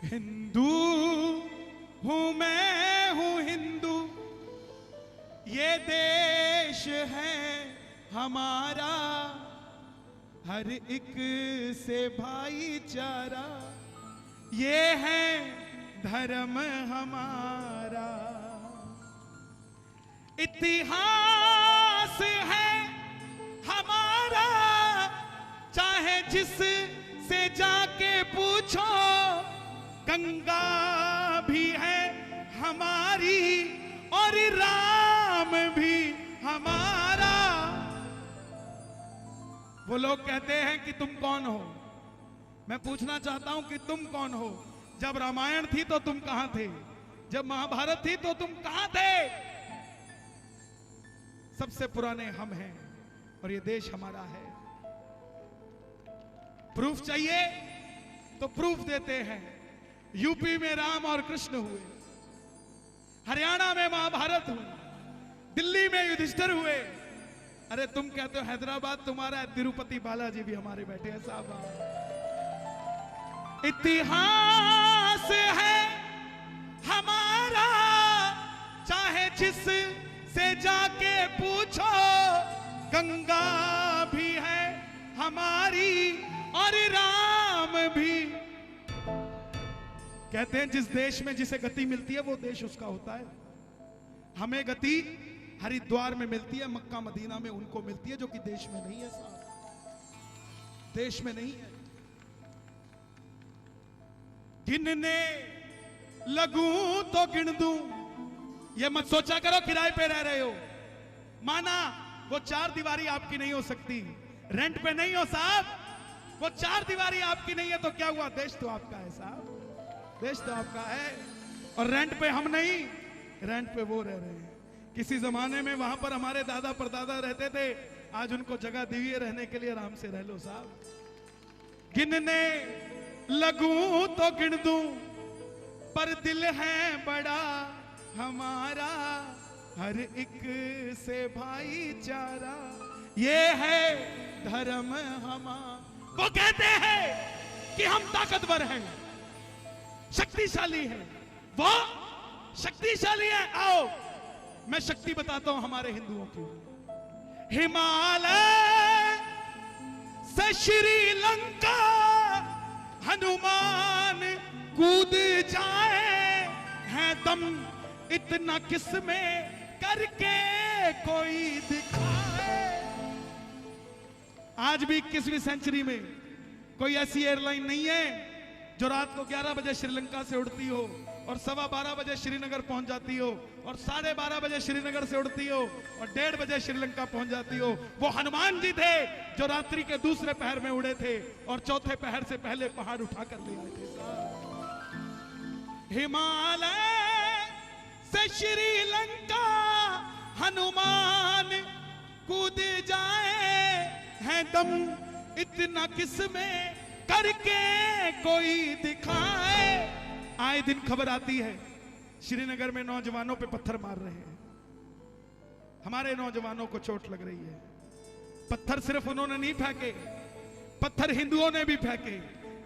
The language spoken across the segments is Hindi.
हिंदू हूं मैं हूं हिंदू, ये देश है हमारा, हर एक से भाईचारा, ये है धर्म हमारा। इतिहास है हमारा, चाहे जिस से जाके पूछो, गंगा भी है हमारी और राम भी हमारा। वो लोग कहते हैं कि तुम कौन हो, मैं पूछना चाहता हूं कि तुम कौन हो। जब रामायण थी तो तुम कहां थे, जब महाभारत थी तो तुम कहां थे। सबसे पुराने हम हैं और ये देश हमारा है। प्रूफ चाहिए तो प्रूफ देते हैं। यूपी में राम और कृष्ण हुए, हरियाणा में महाभारत हुई, दिल्ली में युधिष्ठिर हुए। अरे तुम कहते हो हैदराबाद तुम्हारा, तिरुपति बालाजी भी हमारे बैठे हैं साहब। इतिहास है हमारा, चाहे जिस से जाके पूछो, गंगा भी है हमारी और राम भी। कहते हैं जिस देश में जिसे गति मिलती है वो देश उसका होता है। हमें गति हरिद्वार में मिलती है, मक्का मदीना में उनको मिलती है जो कि देश में नहीं है साहब, देश में नहीं है। गिनने लगूं तो गिन दूं, ये मत सोचा करो किराए पे रह रहे हो। माना वो चार दीवारी आपकी नहीं हो सकती, रेंट पे नहीं हो साहब, वो चार दीवारी आपकी नहीं है तो क्या हुआ, देश तो आपका है साहब, देश तो आपका है। और रेंट पे हम नहीं, रेंट पे वो रह रहे हैं। किसी जमाने में वहां पर हमारे दादा परदादा रहते थे, आज उनको जगह दी है रहने के लिए, आराम से रह लो साहब। गिनने लगूं तो गिन दूं, पर दिल है बड़ा हमारा, हर एक से भाईचारा, ये है धर्म हमारा। वो कहते हैं कि हम ताकतवर हैं, शक्तिशाली हैं, वो शक्तिशाली है। आओ मैं शक्ति बताता हूं हमारे हिंदुओं की। हिमालय से श्रीलंका हनुमान कूद जाए, है दम इतना किसमें करके कोई दिखाए। आज भी 21वीं सेंचुरी में कोई ऐसी एयरलाइन नहीं है जो रात को 11 बजे श्रीलंका से उड़ती हो और 12:15 बजे श्रीनगर पहुंच जाती हो और 12:30 बजे श्रीनगर से उड़ती हो और 1:30 बजे श्रीलंका पहुंच जाती हो। वो हनुमान जी थे जो रात्रि के दूसरे पहर में उड़े थे और चौथे पहर से पहले पहाड़ उठाकर ले आए थे। हिमालय से श्रीलंका हनुमान कूद जाए, है दम इतना किसमें करके कोई दिखाए। आए दिन खबर आती है श्रीनगर में नौजवानों पे पत्थर मार रहे हैं, हमारे नौजवानों को चोट लग रही है। पत्थर सिर्फ उन्होंने नहीं फेंके, पत्थर हिंदुओं ने भी फेंके,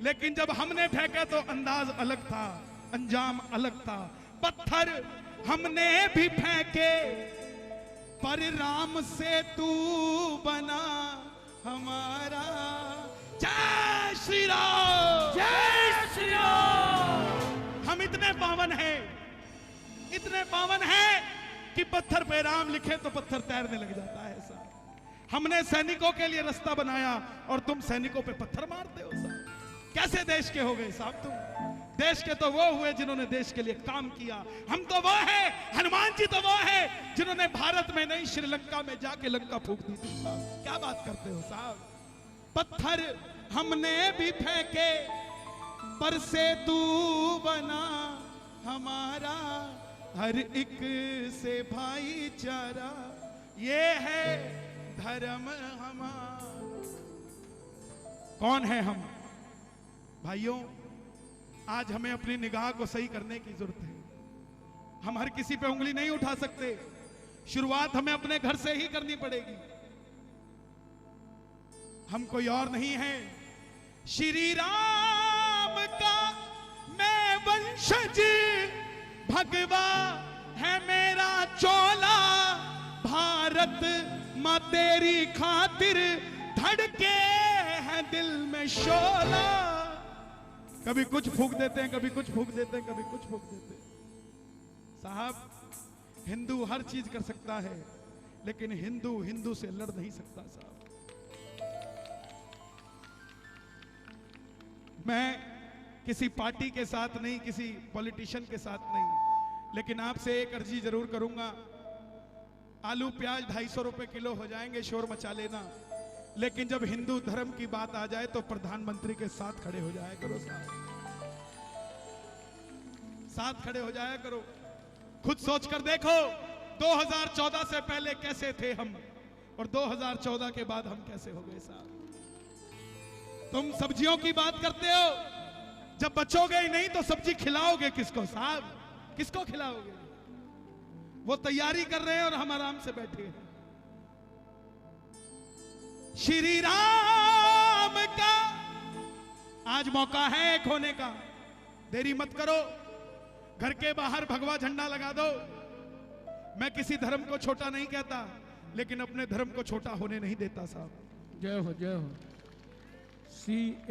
लेकिन जब हमने फेंका तो अंदाज अलग था, अंजाम अलग था। पत्थर हमने भी फेंके पर राम से तू बना हमारा। जय श्री राम, जय श्री राम। हम इतने पावन हैं, इतने पावन हैं कि पत्थर पे राम लिखे तो पत्थर तैरने लग जाता है साहब। हमने सैनिकों के लिए रास्ता बनाया और तुम सैनिकों पे पत्थर मारते हो साहब। कैसे देश के हो गए साहब तुम? देश के तो वो हुए जिन्होंने देश के लिए काम किया। हम तो वो है, हनुमान जी तो वो है जिन्होंने भारत में नहीं श्रीलंका में जाके लंका फूंक दी थी साहब। क्या बात करते हो साहब? पत्थर हमने भी फेंके पर से तू बना हमारा, हर एक से भाईचारा, ये है धर्म हमारा। कौन है हम भाइयों? आज हमें अपनी निगाह को सही करने की जरूरत है। हम हर किसी पे उंगली नहीं उठा सकते, शुरुआत हमें अपने घर से ही करनी पड़ेगी। हम कोई और नहीं है, श्री राम का मैं वंशज भगवा है मेरा चोला, भारत माँ तेरी खातिर धड़के हैं दिल में शोला। कभी कुछ फूंक देते हैं, कभी कुछ फूंक देते हैं, कभी कुछ फूंक देते हैं। साहब, हिंदू हर चीज कर सकता है, लेकिन हिंदू हिंदू से लड़ नहीं सकता। साहब, मैं किसी पार्टी के साथ नहीं, किसी पॉलिटिशियन के साथ नहीं, लेकिन आपसे एक अर्जी जरूर करूंगा। आलू प्याज 250 रुपए किलो हो जाएंगे, शोर मचा लेना, लेकिन जब हिंदू धर्म की बात आ जाए तो प्रधानमंत्री के साथ खड़े हो जाया करो। साथ खड़े हो जाया करो। खुद सोच कर देखो 2014 से पहले कैसे थे हम, और 2014 के बाद हम कैसे हो गए। साहब, तुम सब्जियों की बात करते हो, जब बचोगे ही नहीं तो सब्जी खिलाओगे किसको? साहब, किसको खिलाओगे? वो तैयारी कर रहे हैं और हम आराम से बैठे हैं। श्री राम का आज मौका है एक होने का, देरी मत करो। घर के बाहर भगवा झंडा लगा दो। मैं किसी धर्म को छोटा नहीं कहता, लेकिन अपने धर्म को छोटा होने नहीं देता। साहब, जय हो, जय हो।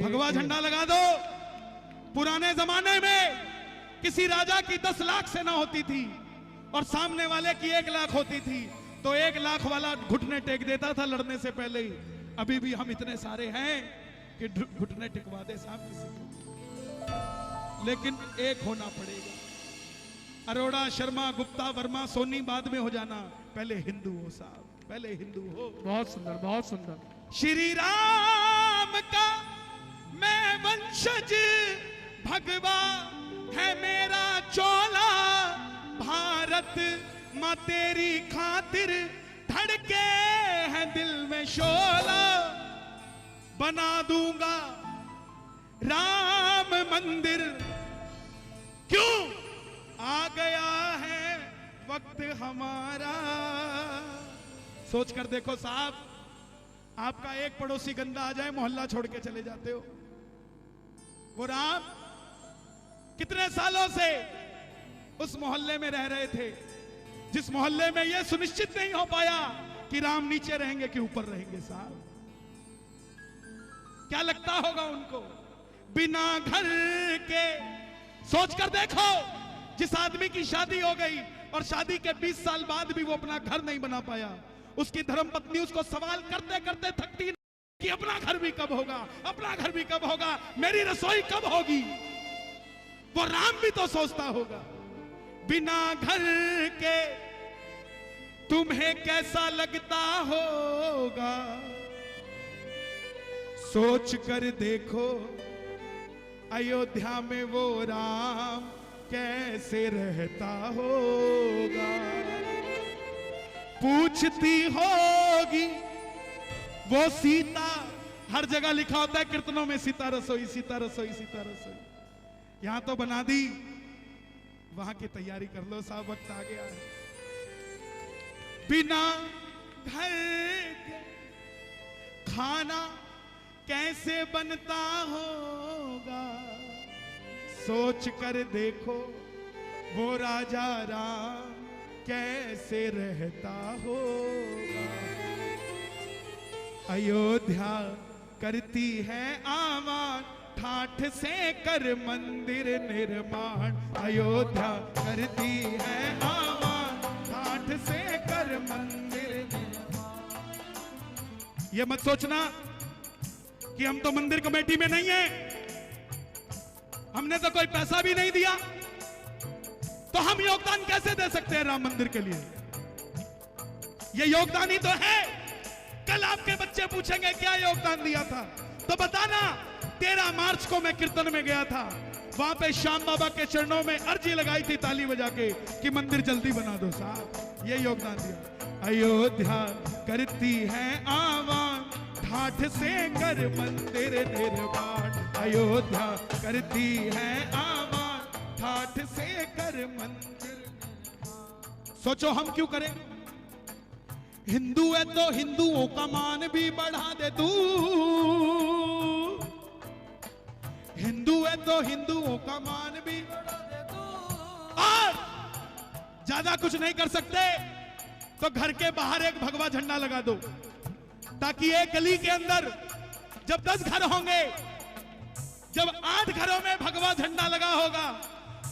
भगवा झंडा लगा दो। पुराने जमाने में किसी राजा की 10 लाख सेना होती थी और सामने वाले की 1 लाख होती थी, तो 1 लाख वाला घुटने टेक देता था लड़ने से पहले ही। अभी भी हम इतने सारे हैं कि घुटने टिकवा दे साहब किसी को, लेकिन एक होना पड़ेगा। अरोड़ा, शर्मा, गुप्ता, वर्मा, सोनी बाद में हो जाना, पहले हिंदू हो। साहब, पहले हिंदू हो। बहुत सुंदर, बहुत सुंदर। श्री राम का मैं वंशज भगवा है मेरा चोला, भारत माँ तेरी खातिर धड़के हैं दिल में शोला। बना दूंगा राम मंदिर, क्यों आ गया है वक्त हमारा। सोच कर देखो साहब, आपका एक पड़ोसी गंदा आ जाए, मोहल्ला छोड़ के चले जाते हो। वो राम कितने सालों से उस मोहल्ले में रह रहे थे, जिस मोहल्ले में यह सुनिश्चित नहीं हो पाया कि राम नीचे रहेंगे कि ऊपर रहेंगे। साहब, क्या लगता होगा उनको? बिना घर के सोच कर देखो, जिस आदमी की शादी हो गई और शादी के 20 साल बाद भी वो अपना घर नहीं बना पाया, उसकी धर्मपत्नी उसको सवाल करते करते थकती कि अपना घर भी कब होगा, अपना घर भी कब होगा, मेरी रसोई कब होगी। वो राम भी तो सोचता होगा, बिना घर के तुम्हें कैसा लगता होगा। सोच कर देखो अयोध्या में वो राम कैसे रहता होगा। पूछती होगी वो सीता, हर जगह लिखा होता है कीर्तनों में, सीता रसोई, सीता रसोई, सीता रसोई। यहां तो बना दी, वहां की तैयारी कर लो साहब, वक्त आ गया है। बिना घर के खाना कैसे बनता होगा। सोच कर देखो वो राजा राम कैसे रहता होगा। अयोध्या करती है आवाज, ठाठ से कर मंदिर निर्माण। अयोध्या करती है आवाज, ठाठ से कर मंदिर निर्माण। ये मत सोचना कि हम तो मंदिर कमेटी में नहीं है, हमने तो कोई पैसा भी नहीं दिया, तो हम योगदान कैसे दे सकते हैं राम मंदिर के लिए? ये योगदान ही तो है। कल आपके बच्चे पूछेंगे क्या योगदान दिया था, तो बताना 13 मार्च को मैं कीर्तन में गया था, वहां पे श्याम बाबा के चरणों में अर्जी लगाई थी ताली बजा के कि मंदिर जल्दी बना दो। साहब, ये योगदान दिया। अयोध्या करती है आवाज, ठाठ से कर मंदिर निर्माण। अयोध्या करती है आवाज, ठाठ से कर मंदिर निर्माण। सोचो हम क्यों करें? हिंदू है तो हिंदुओं का मान भी बढ़ा दे तू। हिंदू है तो हिंदुओं का मान भी बढ़ा दे तू। ज्यादा कुछ नहीं कर सकते तो घर के बाहर एक भगवा झंडा लगा दो, ताकि एक गली के अंदर जब 10 घर होंगे, जब 8 घरों में भगवा झंडा लगा होगा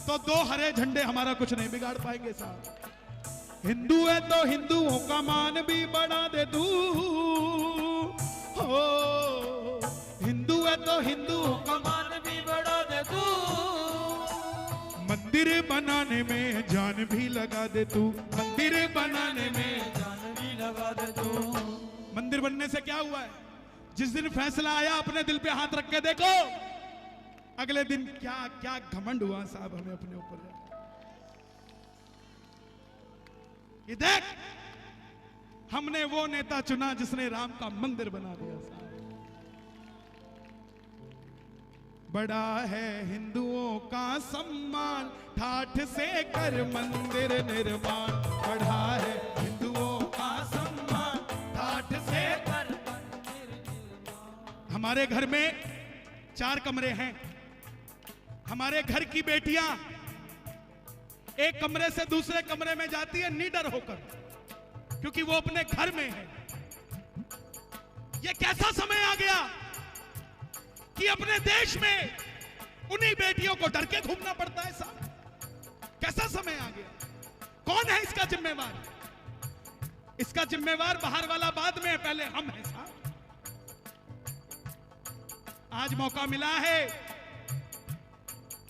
तो 2 हरे झंडे हमारा कुछ नहीं बिगाड़ पाएंगे साहब। हिंदू है तो हिंदुओं का मान भी बढ़ा दे तू, हो हिंदू है तो हिंदुओं का मान भी बढ़ा दे तू, मंदिर बनाने में जान भी लगा दे तू, मंदिर बनाने में जान भी लगा दे तू। मंदिर बनने से क्या हुआ है? जिस दिन फैसला आया अपने दिल पे हाथ रख के देखो, अगले दिन क्या क्या घमंड हुआ साहब हमें अपने ऊपर। ये देख, हमने वो नेता चुना जिसने राम का मंदिर बना दिया साहब। बड़ा है हिंदुओं का सम्मान, ठाठ से कर मंदिर निर्माण, बढ़ा है हिंदुओं का सम्मान, ठाठ से कर मंदिर निर्माण। हमारे घर में 4 कमरे हैं। हमारे घर की बेटियां एक कमरे से दूसरे कमरे में जाती है निडर होकर, क्योंकि वो अपने घर में है। ये कैसा समय आ गया कि अपने देश में उन्हीं बेटियों को डर के घूमना पड़ता है साहब। कैसा समय आ गया? कौन है इसका जिम्मेवार? इसका जिम्मेवार बाहर वाला बाद में है, पहले हम हैं साहब। आज मौका मिला है,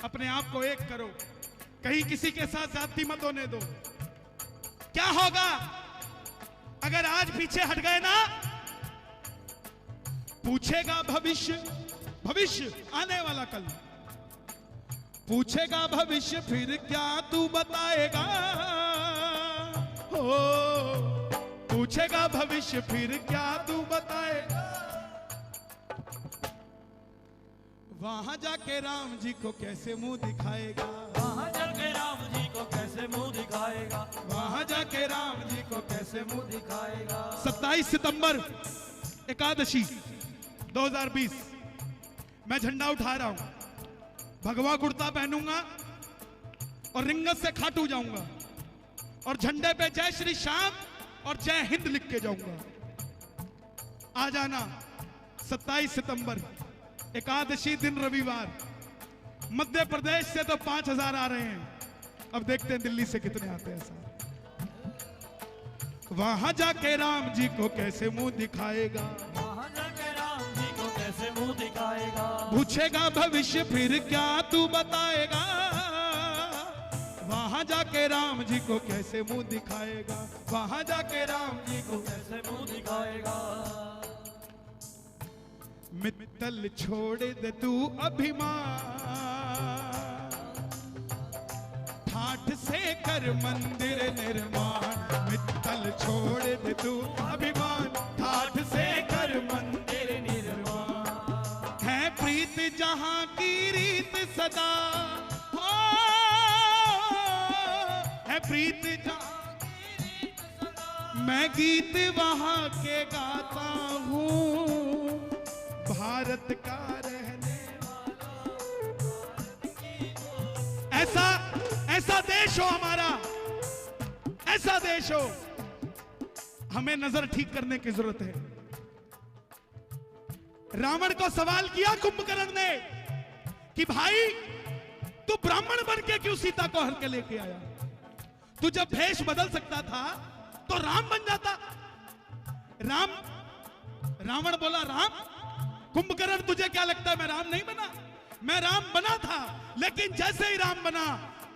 अपने आप को एक करो, कहीं किसी के साथ ज्यादती मत होने दो। क्या होगा अगर आज पीछे हट गए ना? पूछेगा भविष्य, भविष्य आने वाला कल पूछेगा भविष्य, फिर क्या तू बताएगा? हो पूछेगा भविष्य, फिर क्या तू बताएगा? वहां जाके राम जी को कैसे मुंह दिखाएगा? वहां जाके राम जी को कैसे मुंह दिखाएगा? वहां जाके राम जी को कैसे मुंह दिखाएगा? 27 सितंबर एकादशी 2020 मैं झंडा उठा रहा हूं, भगवा कुर्ता पहनूंगा और रिंगत से खाटू जाऊंगा और झंडे पे जय श्री श्याम और जय हिंद लिख के जाऊंगा। आ जाना 27 सितंबर एकादशी दिन रविवार। मध्य प्रदेश से तो 5000 आ रहे हैं, अब देखते हैं दिल्ली से कितने आते हैं साहब। वहां जाके राम जी को कैसे मुंह दिखाएगा? वहां जाके राम जी को कैसे मुंह दिखाएगा? पूछेगा भविष्य, फिर क्या तू बताएगा? वहां जाके राम जी को कैसे मुंह दिखाएगा? वहां जाके राम जी को कैसे मुंह दिखाएगा? मित्तल छोड़ दे तू अभिमान, ठाठ से कर मंदिर निर्माण। मित्तल छोड़ दे तू अभिमान, ठाठ से कर मंदिर निर्माण। है प्रीत जहां की रीत सदा, हो है प्रीत जहां की रीत सदा। मैं गीत वहां के गाता हूँ, भारत का रहने वाला। ऐसा देश हो हमारा, ऐसा देश हो। हमें नजर ठीक करने की जरूरत है। रावण को सवाल किया कुंभकर्ण ने कि भाई तू ब्राह्मण बन के क्यों सीता को हर के लेके आया? तू जब भेष बदल सकता था तो राम बन जाता। रावण बोला राम? कुंभकर्ण तुझे क्या लगता है मैं राम नहीं बना? मैं राम बना था, लेकिन जैसे ही राम बना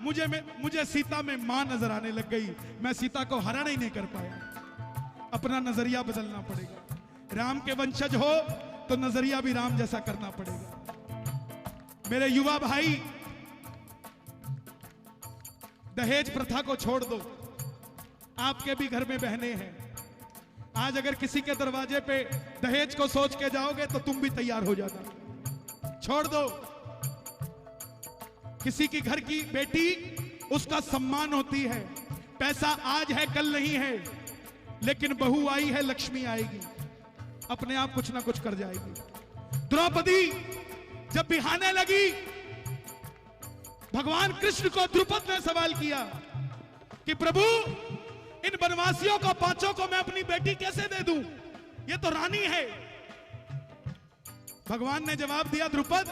मुझे सीता में मां नजर आने लग गई। मैं सीता को हरण ही नहीं कर पाया। अपना नजरिया बदलना पड़ेगा। राम के वंशज हो तो नजरिया भी राम जैसा करना पड़ेगा। मेरे युवा भाई, दहेज प्रथा को छोड़ दो। आपके भी घर में बहनें हैं। आज अगर किसी के दरवाजे पे दहेज को सोच के जाओगे तो तुम भी तैयार हो जाना। छोड़ दो। किसी की घर की बेटी, उसका सम्मान होती है। पैसा आज है कल नहीं है, लेकिन बहू आई है लक्ष्मी आएगी, अपने आप कुछ ना कुछ कर जाएगी। द्रौपदी जब बिहाने लगी, भगवान कृष्ण को द्रुपद ने सवाल किया कि प्रभु इन बनवासियों को पांचों को मैं अपनी बेटी कैसे दे दूं, ये तो रानी है। भगवान ने जवाब दिया, द्रुपद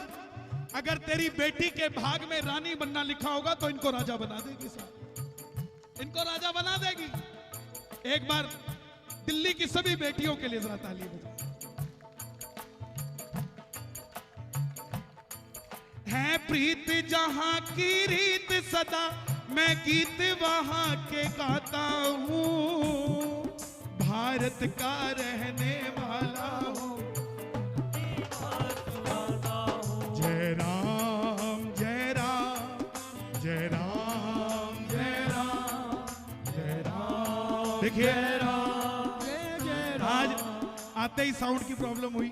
अगर तेरी बेटी के भाग में रानी बनना लिखा होगा तो इनको राजा बना देगी साहब, इनको राजा बना देगी। एक बार दिल्ली की सभी बेटियों के लिए जरा ताली बजाओ। है प्रीत जहां की रीत सदा, मैं गीत वहां के गाता हूं, भारत का रहने वाला हूं। जय राम जय राम जय राम जय राम जय राम। देखिए आज आते ही साउंड की प्रॉब्लम हुई,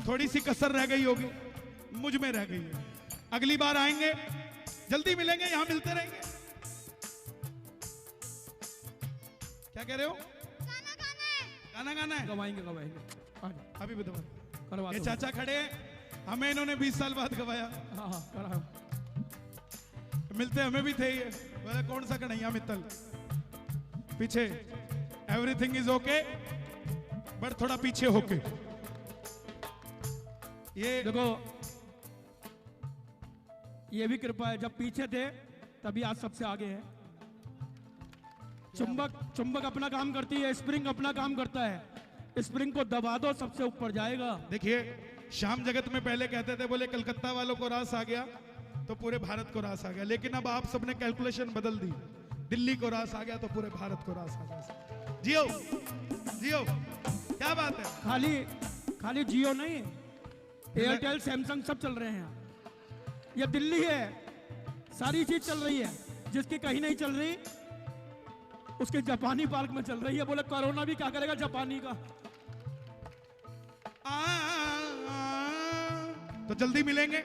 थोड़ी सी कसर रह गई होगी, मुझ में रह गई है। अगली बार आएंगे, जल्दी मिलेंगे, यहां मिलते रहेंगे। क्या कह रहे हो? गाना गाना है? गवाएंगे अभी बताओ। करवा ये दो। चाचा खड़े हैं, हमें इन्होंने 20 साल बाद गवाया। हाँ कराओ। मिलते हमें भी थे ये, बोले कौन सा कन्हैया मित्तल पीछे, एवरीथिंग इज ओके बट थोड़ा पीछे होके। ये देखो ये भी कृपा है, जब पीछे थे तभी आज सबसे आगे है। चुंबक अपना काम करती है, स्प्रिंग अपना काम करता है। स्प्रिंग को दबा दो, सबसे ऊपर जाएगा। देखिए श्याम जगत में पहले कहते थे, बोले कलकत्ता वालों को रास आ गया तो पूरे भारत को रास आ गया, लेकिन अब आप सबने कैलकुलेशन बदल दी, दिल्ली को रास आ गया तो पूरे भारत को रास आ गया। जियो जियो, क्या बात है। खाली जियो नहीं, एयरटेल सैमसंग सब चल रहे हैं। ये दिल्ली है, सारी चीज चल रही है। जिसकी कहीं नहीं चल रही उसके जापानी पार्क में चल रही है। बोले कोरोना भी क्या करेगा जापानी का। तो जल्दी मिलेंगे।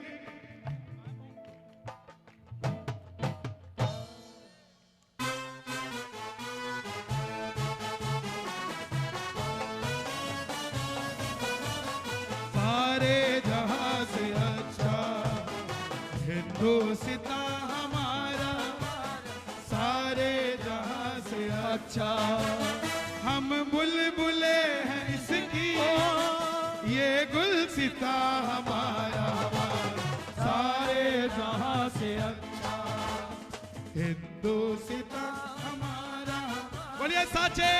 सारे जहां से अच्छा हिंदुस्तां हमारा, सारे जहां से अच्छा हम बुलबुले हैं इसकी, ये गुलसिता हमारा, सारे जहां से अच्छा हिंदुस्तां हमारा। बोलिए साचे